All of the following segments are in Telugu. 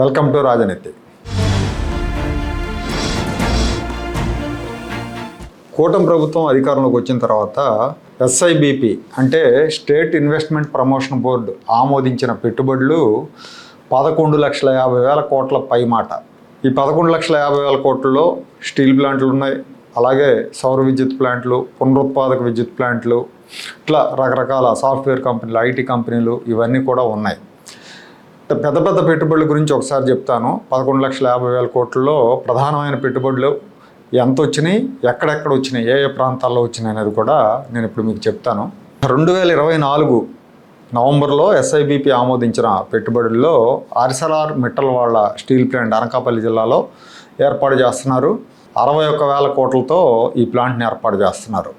వెల్కమ్ టు రాజనీతి. కూటమి ప్రభుత్వం అధికారంలోకి వచ్చిన తర్వాత SIBP అంటే స్టేట్ ఇన్వెస్ట్మెంట్ ప్రమోషన్ బోర్డు ఆమోదించిన పెట్టుబడులు 11,50,000 కోట్ల పైమాట. ఈ 11,50,000 కోట్లలో స్టీల్ ప్లాంట్లు ఉన్నాయి, అలాగే సౌర విద్యుత్ ప్లాంట్లు, పునరుత్పాదక విద్యుత్ ప్లాంట్లు, ఇట్లా రకరకాల సాఫ్ట్వేర్ కంపెనీలు, IT కంపెనీలు ఇవన్నీ కూడా ఉన్నాయి. పెద్ద పెద్ద పెట్టుబడుల గురించి ఒకసారి చెప్తాను. 11,50,000 కోట్లలో ప్రధానమైన పెట్టుబడులు ఎంత వచ్చినాయి, ఎక్కడెక్కడ వచ్చినాయి, ఏ ప్రాంతాల్లో వచ్చినాయి అనేది కూడా నేను ఇప్పుడు మీకు చెప్తాను. 2024 నవంబర్లో SIBP ఆమోదించిన పెట్టుబడుల్లో ఆర్సెలర్ మిట్టల్ వాళ్ళ స్టీల్ ప్లాంట్ అనకాపల్లి జిల్లాలో ఏర్పాటు చేస్తున్నారు. 61,000 కోట్లతో ఈ ప్లాంట్ని ఏర్పాటు చేస్తున్నారు.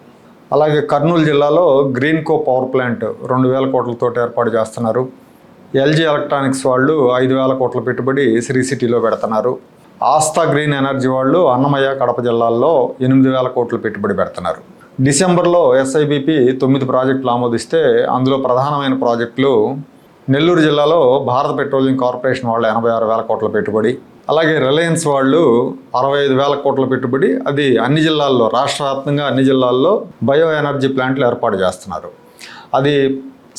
అలాగే కర్నూలు జిల్లాలో గ్రీన్కో పవర్ ప్లాంట్ 2,000 కోట్లతో ఏర్పాటు చేస్తున్నారు. LG ఎలక్ట్రానిక్స్ వాళ్ళు 5,000 కోట్ల పెట్టుబడి శ్రీ సిటీలో పెడుతున్నారు. ఆస్థా గ్రీన్ ఎనర్జీ వాళ్ళు అన్నమయ్య, కడప జిల్లాల్లో 8,000 కోట్ల పెట్టుబడి పెడుతున్నారు. డిసెంబర్లో SIBP 9 ప్రాజెక్టులు ఆమోదిస్తే అందులో ప్రధానమైన ప్రాజెక్టులు నెల్లూరు జిల్లాలో భారత పెట్రోలియం కార్పొరేషన్ వాళ్ళు 86,000 కోట్ల పెట్టుబడి, అలాగే రిలయన్స్ వాళ్ళు 65,000 కోట్ల పెట్టుబడి. అది అన్ని జిల్లాల్లో, రాష్ట్ర వ్యాప్తంగా అన్ని జిల్లాల్లో బయో ఎనర్జీ ప్లాంట్లు ఏర్పాటు చేస్తున్నారు. అది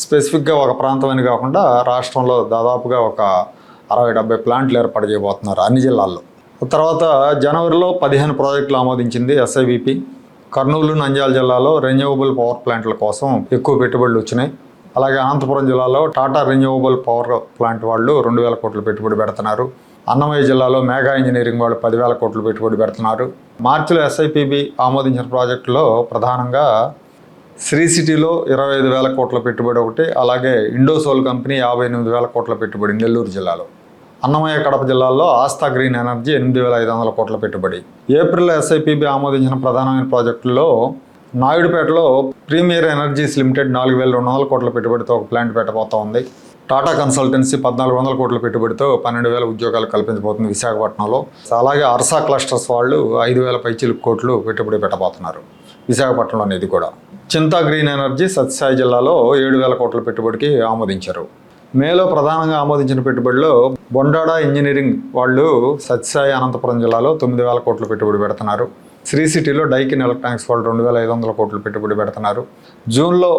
స్పెసిఫిక్గా ఒక ప్రాంతం అని కాకుండా రాష్ట్రంలో దాదాపుగా ఒక 60-70 ప్లాంట్లు ఏర్పాటు చేయబోతున్నారు అన్ని జిల్లాల్లో. తర్వాత జనవరిలో 15 ప్రాజెక్టులు ఆమోదించింది SIBP. కర్నూలు, నంద్యాల జిల్లాలో రెన్యూవబుల్ పవర్ ప్లాంట్ల కోసం ఎక్కువ పెట్టుబడులు వచ్చినాయి. అలాగే అనంతపురం జిల్లాలో టాటా రెన్యూవబుల్ పవర్ ప్లాంట్ వాళ్ళు 2,000 కోట్ల పెట్టుబడి పెడుతున్నారు. అన్నమయ్య జిల్లాలో మెగా ఇంజనీరింగ్ వాళ్ళు 10,000 కోట్ల పెట్టుబడి పెడుతున్నారు. మార్చిలో SIBP ఆమోదించిన ప్రాజెక్టులో ప్రధానంగా శ్రీ సిటీలో 25,000 కోట్ల పెట్టుబడి ఒకటి, అలాగే ఇండోసోల్ కంపెనీ 58,000 కోట్ల పెట్టుబడి నెల్లూరు జిల్లాలో. అన్నమయ్య, కడప జిల్లాల్లో ఆస్థా గ్రీన్ ఎనర్జీ 8,500 కోట్ల పెట్టుబడి. ఏప్రిల్లో SIBP ఆమోదించిన ప్రధానమైన ప్రాజెక్టుల్లో నాయుడుపేటలో ప్రీమియర్ ఎనర్జీస్ లిమిటెడ్ 4,200 కోట్ల పెట్టుబడితో ఒక ప్లాంట్ పెట్టబోతా ఉంది. టాటా కన్సల్టెన్సీ 1,400 కోట్ల పెట్టుబడితో 12,000 ఉద్యోగాలు కల్పించబోతుంది విశాఖపట్నంలో. అలాగే అర్సా క్లస్టర్స్ వాళ్ళు 5,000 పైచిలుకు కోట్లు పెట్టుబడి పెట్టబోతున్నారు విశాఖపట్నంలోని. ఇది కూడా చింతా గ్రీన్ ఎనర్జీ సత్యసాయి జిల్లాలో 7,000 కోట్ల పెట్టుబడికి ఆమోదించారు. మేలో ప్రధానంగా ఆమోదించిన పెట్టుబడిలో బొండాడా ఇంజనీరింగ్ వాళ్ళు సత్యసాయి అనంతపురం జిల్లాలో 9,000 కోట్ల పెట్టుబడి పెడుతున్నారు. శ్రీ సిటీలో డైకిన్ ఎలక్ట్రానిక్స్ వాళ్ళు 2,500 కోట్ల పెట్టుబడి పెడుతున్నారు. జూన్లో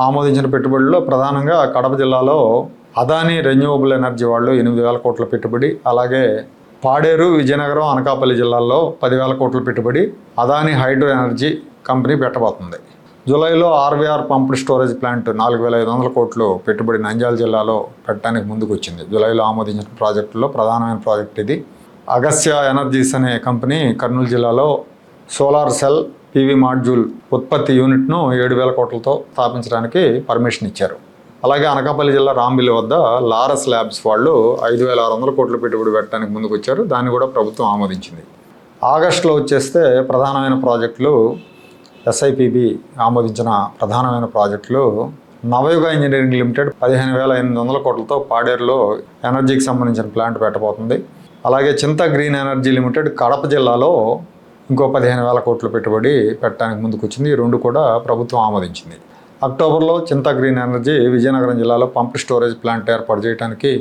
ఆమోదించిన పెట్టుబడిలో ప్రధానంగా కడప జిల్లాలో అదానీ రెన్యూవబుల్ ఎనర్జీ వాళ్ళు 8,000 కోట్ల పెట్టుబడి, అలాగే పాడేరు, విజయనగరం, అనకాపల్లి జిల్లాల్లో 10,000 కోట్ల పెట్టుబడి అదానీ హైడ్రో ఎనర్జీ కంపెనీ పెట్టబోతుంది. జూలైలో RVR పంప్డ్ స్టోరేజ్ ప్లాంట్ 4,500 కోట్లు పెట్టుబడి నంద్యాల జిల్లాలో పెట్టడానికి ముందుకు వచ్చింది. జూలైలో ఆమోదించిన ప్రాజెక్టుల్లో ప్రధానమైన ప్రాజెక్ట్ ఇది. అగస్త్య ఎనర్జీస్ అనే కంపెనీ కర్నూలు జిల్లాలో సోలార్ సెల్ PV మాడ్యూల్ ఉత్పత్తి యూనిట్ను 7,000 కోట్లతో స్థాపించడానికి పర్మిషన్ ఇచ్చారు. అలాగే అనకాపల్లి జిల్లా రాంబిల్లి వద్ద లారస్ ల్యాబ్స్ వాళ్ళు 5,600 కోట్లు పెట్టుబడి పెట్టడానికి ముందుకు వచ్చారు. దాన్ని కూడా ప్రభుత్వం ఆమోదించింది. ఆగస్టులో వచ్చేస్తే ప్రధానమైన ప్రాజెక్టులు SIBP ఆమోదించిన ప్రధానమైన ప్రాజెక్టులు నవయుగ ఇంజనీరింగ్ లిమిటెడ్ 15,800 కోట్లతో పాడేరులో ఎనర్జీకి సంబంధించిన ప్లాంట్ పెట్టబోతుంది. అలాగే చింతా గ్రీన్ ఎనర్జీ లిమిటెడ్ కడప జిల్లాలో ఇంకో 15,000 కోట్ల పెట్టుబడి పెట్టడానికి ముందుకు వచ్చింది. ఈ రెండు కూడా ప్రభుత్వం ఆమోదించింది. అక్టోబర్లో చింతా గ్రీన్ ఎనర్జీ విజయనగరం జిల్లాలో పంప్డ్ స్టోరేజ్ ప్లాంట్ ఏర్పాటు చేయడానికి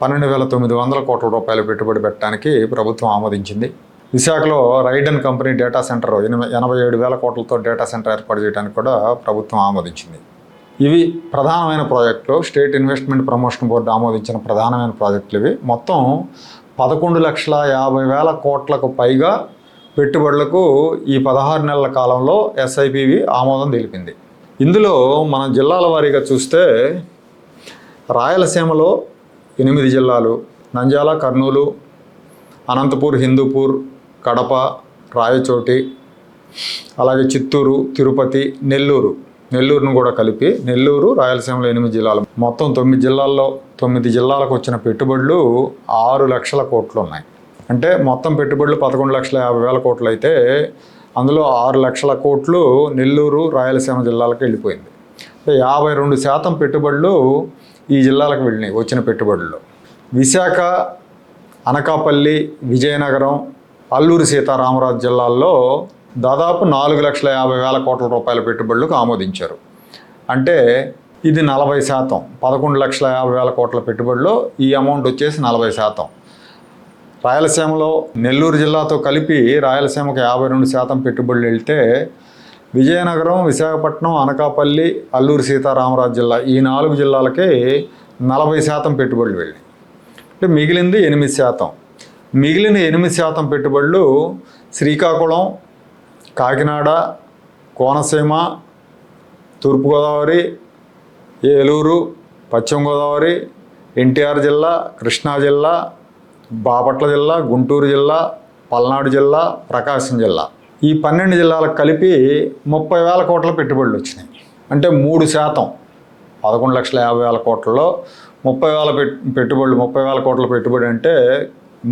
12,900 కోట్ల రూపాయలు పెట్టుబడి పెట్టడానికి ప్రభుత్వం ఆమోదించింది. విశాఖలో రైడన్ కంపెనీ డేటా సెంటర్ 87,000 కోట్లతో డేటా సెంటర్ ఏర్పాటు చేయడానికి కూడా ప్రభుత్వం ఆమోదించింది. ఇవి ప్రధానమైన ప్రాజెక్టులు. స్టేట్ ఇన్వెస్ట్మెంట్ ప్రమోషన్ బోర్డు ఆమోదించిన ప్రధానమైన ప్రాజెక్టులు ఇవి. మొత్తం 11,50,000 కోట్లకు పైగా పెట్టుబడులకు ఈ 16 నెలల కాలంలో SIBP ఆమోదం తెలిపింది. ఇందులో మన జిల్లాల వారీగా చూస్తే రాయలసీమలో 8 జిల్లాలు, నంద్యాల, కర్నూలు, అనంతపూర్, హిందూపూర్, కడప, రాయచోటి, అలాగే చిత్తూరు, తిరుపతి, నెల్లూరును కూడా కలిపి నెల్లూరు, రాయలసీమలో 8 జిల్లాలు, మొత్తం 9 జిల్లాల్లో 9 జిల్లాలకు వచ్చిన పెట్టుబడులు 6 లక్షల కోట్లు ఉన్నాయి. అంటే మొత్తం పెట్టుబడులు 11,50,000 కోట్లు అయితే అందులో 6 లక్షల కోట్లు నెల్లూరు, రాయలసీమ జిల్లాలకు వెళ్ళిపోయింది. 52% పెట్టుబడులు ఈ జిల్లాలకు వెళ్ళినాయి వచ్చిన పెట్టుబడుల్లో. విశాఖ, అనకాపల్లి, విజయనగరం, అల్లూరి సీతారామరాజు జిల్లాల్లో దాదాపు 4,50,000 కోట్ల రూపాయల పెట్టుబడులకు ఆమోదించారు. అంటే ఇది 40%. 11,50,000 కోట్ల పెట్టుబడిలో ఈ అమౌంట్ వచ్చేసి 40%. రాయలసీమలో నెల్లూరు జిల్లాతో కలిపి రాయలసీమకు 52% పెట్టుబడులు వెళ్తే విజయనగరం, విశాఖపట్నం, అనకాపల్లి, అల్లూరు సీతారామరాజు జిల్లా ఈ 4 జిల్లాలకే 40% పెట్టుబడులు వెళ్ళాయి. అంటే మిగిలింది 8%. మిగిలిన 8% పెట్టుబడులు శ్రీకాకుళం, కాకినాడ, కోనసీమ, తూర్పుగోదావరి, ఏలూరు, పశ్చిమ గోదావరి, ఎన్టీఆర్ జిల్లా, కృష్ణా జిల్లా, బాపట్ల జిల్లా, గుంటూరు జిల్లా, పల్నాడు జిల్లా, ప్రకాశం జిల్లా ఈ 12 జిల్లాలకు కలిపి 30,000 కోట్ల పెట్టుబడులు వచ్చినాయి. అంటే 3%. 11,50,000 కోట్లలో 30,000 పెట్టుబడులు, 30,000 కోట్ల పెట్టుబడి అంటే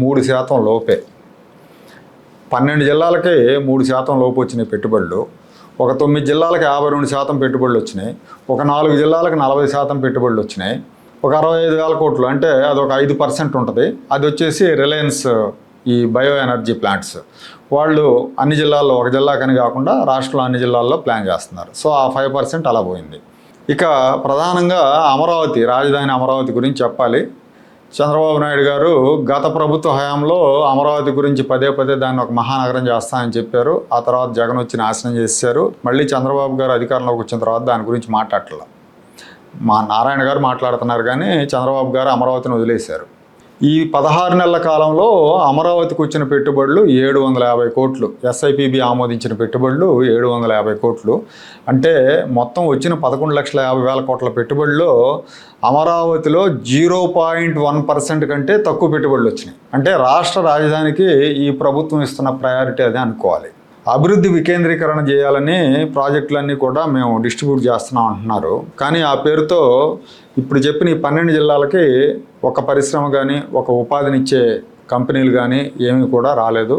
3% లోపే. 12 జిల్లాలకి 3% లోపు వచ్చినాయి పెట్టుబడులు. ఒక 9 జిల్లాలకు 52% పెట్టుబడులు వచ్చినాయి. ఒక 4 జిల్లాలకు 40% పెట్టుబడులు వచ్చినాయి. ఒక 65,000 కోట్లు అంటే అదొక 5% ఉంటుంది. అది వచ్చేసి రిలయన్స్ ఈ బయో ఎనర్జీ ప్లాంట్స్ వాళ్ళు అన్ని జిల్లాల్లో, ఒక జిల్లాకని కాకుండా రాష్ట్రంలో అన్ని జిల్లాల్లో ప్లాన్ చేస్తున్నారు. సో ఆ 5% అలా పోయింది. ఇక ప్రధానంగా అమరావతి, రాజధాని అమరావతి గురించి చెప్పాలి. చంద్రబాబు నాయుడు గారు గత ప్రభుత్వ హయాంలో అమరావతి గురించి పదే దాన్ని ఒక మహానగరం చేస్తానని చెప్పారు. ఆ తర్వాత జగన్ వచ్చి నాశనం చేశారు. మళ్ళీ చంద్రబాబు గారు అధికారంలోకి వచ్చిన తర్వాత దాని గురించి మాట్లాడట్లా. మా నారాయణ గారు మాట్లాడుతున్నారు కానీ చంద్రబాబు గారు అమరావతిని వదిలేశారు. ఈ 16 నెలల కాలంలో అమరావతికి వచ్చిన పెట్టుబడులు 750 కోట్లు. ఎస్ఐపిబి ఆమోదించిన పెట్టుబడులు 750 కోట్లు. అంటే మొత్తం వచ్చిన 11,50,000 కోట్ల పెట్టుబడుల్లో అమరావతిలో 0.1% కంటే తక్కువ పెట్టుబడులు వచ్చినాయి. అంటే రాష్ట్ర రాజధానికి ఈ ప్రభుత్వం ఇస్తున్న ప్రయారిటీ అదే అనుకోవాలి. అభివృద్ధి వికేంద్రీకరణ చేయాలని ప్రాజెక్టులన్నీ కూడా మేము డిస్ట్రిబ్యూట్ చేస్తున్నాం అంటున్నారు. కానీ ఆ పేరుతో ఇప్పుడు చెప్పిన ఈ 12 జిల్లాలకి ఒక పరిశ్రమ కానీ, ఒక ఉపాధినిచ్చే కంపెనీలు కానీ ఏమీ కూడా రాలేదు.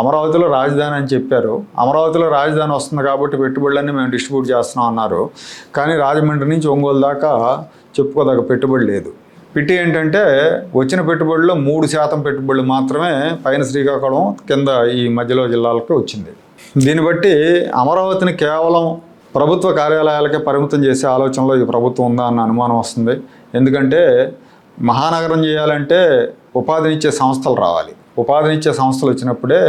అమరావతిలో రాజధాని అని చెప్పారు. అమరావతిలో రాజధాని వస్తుంది కాబట్టి పెట్టుబడులన్నీ మేము డిస్ట్రిబ్యూట్ చేస్తున్నాం అన్నారు. కానీ రాజమండ్రి నుంచి ఒంగోలు దాకా చెప్పుకోదగ్గ పెట్టుబడి లేదు. పిటి ఏంటంటే వచ్చిన పెట్టుబడుల్లో 3% పెట్టుబడులు మాత్రమే పైన శ్రీకాకుళం, కింద ఈ మధ్యలో జిల్లాలకు వచ్చింది. దీన్ని బట్టి అమరావతిని కేవలం ప్రభుత్వ కార్యాలయాలకే పరిమితం చేసే ఆలోచనలో ఈ ప్రభుత్వం ఉందా అన్న అనుమానం వస్తుంది. ఎందుకంటే మహానగరం చేయాలంటే ఉపాధినిచ్చే సంస్థలు రావాలి. ఉపాధినిచ్చే సంస్థలు వచ్చినప్పుడే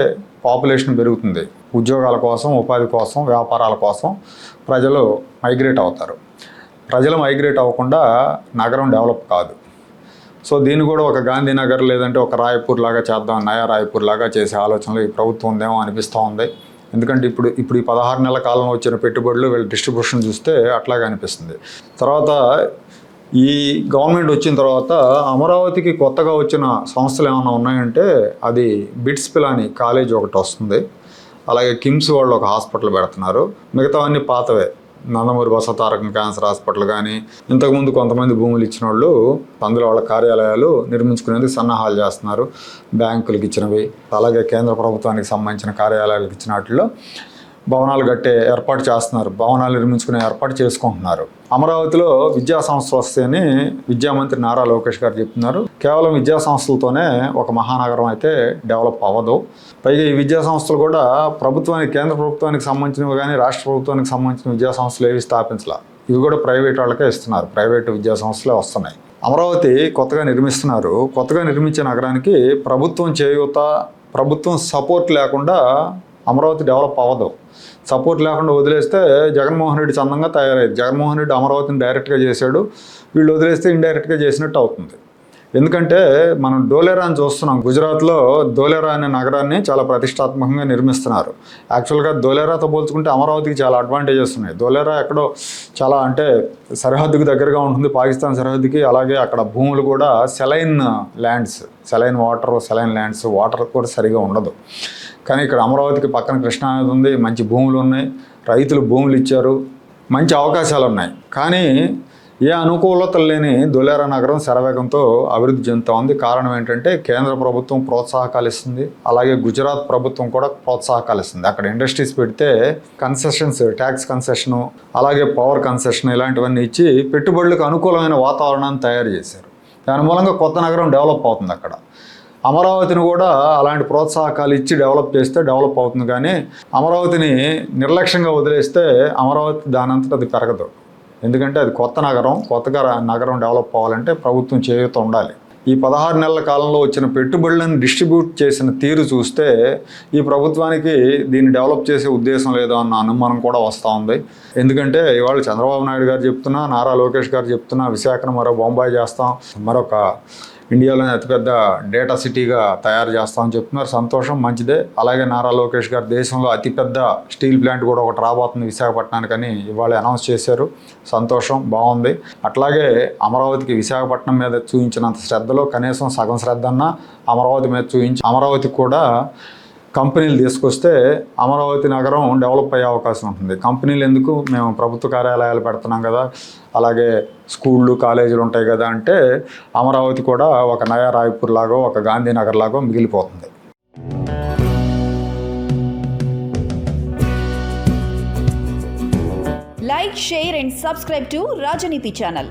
పాపులేషన్ పెరుగుతుంది. ఉద్యోగాల కోసం, ఉపాధి కోసం, వ్యాపారాల కోసం ప్రజలు మైగ్రేట్ అవుతారు. ప్రజలు మైగ్రేట్ అవ్వకుండా నగరం డెవలప్ కాదు. సో దీన్ని కూడా ఒక గాంధీనగర్ లేదంటే ఒక రాయపూర్ లాగా చేద్దాం, నయా రాయపూర్ లాగా చేసే ఆలోచనలో ఈ ప్రభుత్వం ఉందేమో అనిపిస్తూ ఉంది. ఎందుకంటే ఇప్పుడు ఈ 16 నెలల కాలంలో వచ్చిన పెట్టుబడులు వీళ్ళ డిస్ట్రిబ్యూషన్ చూస్తే అట్లాగే అనిపిస్తుంది. తర్వాత ఈ గవర్నమెంట్ వచ్చిన తర్వాత అమరావతికి కొత్తగా వచ్చిన సంస్థలు ఏమైనా ఉన్నాయంటే అది బిట్స్ పిలాని కాలేజ్ ఒకటి వస్తుంది. అలాగే కిమ్స్ వాళ్ళు ఒక హాస్పిటల్ పెడుతున్నారు. మిగతావన్నీ పాతవే. నందమూరి బసవతారకం క్యాన్సర్ హాస్పిటల్ కానీ, ఇంతకుముందు కొంతమంది భూములు ఇచ్చిన వాళ్ళు అందులో వాళ్ళ కార్యాలయాలు నిర్మించుకునేందుకు సన్నాహాలు చేస్తున్నారు. బ్యాంకులకు ఇచ్చినవి, అలాగే కేంద్ర ప్రభుత్వానికి సంబంధించిన కార్యాలయాలకు ఇచ్చిన వాటిల్లో భవనాలు కట్టే ఏర్పాటు చేస్తున్నారు. భవనాలు నిర్మించుకునే ఏర్పాటు చేసుకుంటున్నారు. అమరావతిలో విద్యా సంస్థలు వస్తాయని విద్యామంత్రి నారా లోకేష్ గారు చెప్తున్నారు. కేవలం విద్యా సంస్థలతోనే ఒక మహానగరం అయితే డెవలప్ అవ్వదు. పైగా ఈ విద్యా సంస్థలు కూడా ప్రభుత్వానికి, కేంద్ర ప్రభుత్వానికి సంబంధించినవి కానీ, రాష్ట్ర ప్రభుత్వానికి సంబంధించిన విద్యా సంస్థలు ఏవి స్థాపించలా. ఇవి కూడా ప్రైవేట్ వాళ్ళకే ఇస్తున్నారు. ప్రైవేటు విద్యా సంస్థలే వస్తున్నాయి. అమరావతి కొత్తగా నిర్మిస్తున్నారు. కొత్తగా నిర్మించే నగరానికి ప్రభుత్వం చేయూత, ప్రభుత్వం సపోర్ట్ లేకుండా అమరావతి డెవలప్ అవ్వదు. సపోర్ట్ లేకుండా వదిలేస్తే జగన్మోహన్ రెడ్డి చందంగా తయారైంది. జగన్మోహన్ రెడ్డి అమరావతిని డైరెక్ట్గా చేశాడు, వీళ్ళు వదిలేస్తే ఇండైరెక్ట్గా చేసినట్టు అవుతుంది. ఎందుకంటే మనం ధోలేరాని చూస్తున్నాం. గుజరాత్లో ధోలేరా అనే నగరాన్ని చాలా ప్రతిష్టాత్మకంగా నిర్మిస్తున్నారు. యాక్చువల్గా ధోలేరాతో పోల్చుకుంటే అమరావతికి చాలా అడ్వాంటేజెస్ ఉన్నాయి. ధోలేరా ఎక్కడో చాలా అంటే సరిహద్దుకు దగ్గరగా ఉంటుంది, పాకిస్తాన్ సరిహద్దుకి. అలాగే అక్కడ భూములు కూడా saline lands, saline water, saline lands, water కూడా సరిగా ఉండదు. కానీ ఇక్కడ అమరావతికి పక్కన కృష్ణా నది ఉంది, మంచి భూములు ఉన్నాయి, రైతులు భూములు ఇచ్చారు, మంచి అవకాశాలు ఉన్నాయి. కానీ ఏ అనుకూలతలు లేని ధోలేరా నగరం శరవేగంతో అభివృద్ధి చెందుతూ ఉంది. కారణం ఏంటంటే కేంద్ర ప్రభుత్వం ప్రోత్సాహకాలు ఇస్తుంది, అలాగే గుజరాత్ ప్రభుత్వం కూడా ప్రోత్సాహకాలు ఇస్తుంది. అక్కడ ఇండస్ట్రీస్ పెడితే కన్సెషన్స్, ట్యాక్స్ కన్సెషను, అలాగే పవర్ కన్సెషన్ ఇలాంటివన్నీ ఇచ్చి పెట్టుబడులకు అనుకూలమైన వాతావరణాన్ని తయారు చేశారు. దాని మూలంగా కొత్త నగరం డెవలప్ అవుతుంది. అక్కడ అమరావతిని కూడా అలాంటి ప్రోత్సాహకాలు ఇచ్చి డెవలప్ చేస్తే డెవలప్ అవుతుంది. కానీ అమరావతిని నిర్లక్ష్యంగా వదిలేస్తే అమరావతి దానంతట అది పెరగదు. ఎందుకంటే అది కొత్త నగరం. కొత్తగా నగరం డెవలప్ అవ్వాలంటే ప్రభుత్వం చేయూత ఉండాలి. ఈ 16 నెలల కాలంలో వచ్చిన పెట్టుబడులను డిస్ట్రిబ్యూట్ చేసిన తీరు చూస్తే ఈ ప్రభుత్వానికి దీన్ని డెవలప్ చేసే ఉద్దేశం లేదో అన్న అనుమానం కూడా వస్తూ ఉంది. ఎందుకంటే ఇవాళ చంద్రబాబు నాయుడు గారు చెప్తున్నా, నారా లోకేష్ గారు చెప్తున్నా, విశాఖను మరో బొంబాయి చేస్తాం, మరొక ఇండియాలోనే అతిపెద్ద డేటా సిటీగా తయారు చేస్తామని చెప్తున్నారు. సంతోషం, మంచిదే. అలాగే నారా లోకేష్ గారు దేశంలో అతిపెద్ద స్టీల్ ప్లాంట్ కూడా ఒకటి రాబోతుంది విశాఖపట్నానికని ఇవాళ అనౌన్స్ చేశారు. సంతోషం, బాగుంది. అట్లాగే అమరావతికి విశాఖపట్నం మీద చూపించినంత శ్రద్ధలో కనీసం సగం శ్రద్ధ అన్నా అమరావతి మీద చూపించి అమరావతికి కూడా కంపెనీలు తీసుకొస్తే అమరావతి నగరం డెవలప్ అయ్యే అవకాశం ఉంటుంది. కంపెనీలు ఎందుకు, మేము ప్రభుత్వ కార్యాలయాలు పెడుతున్నాం కదా, అలాగే స్కూళ్ళు కాలేజీలు ఉంటాయి కదా అంటే అమరావతి కూడా ఒక నయా రాయ్పూర్ లాగో ఒక గాంధీనగర్ లాగో మిగిలిపోతుంది. Like, share and subscribe to Rajaniti channel.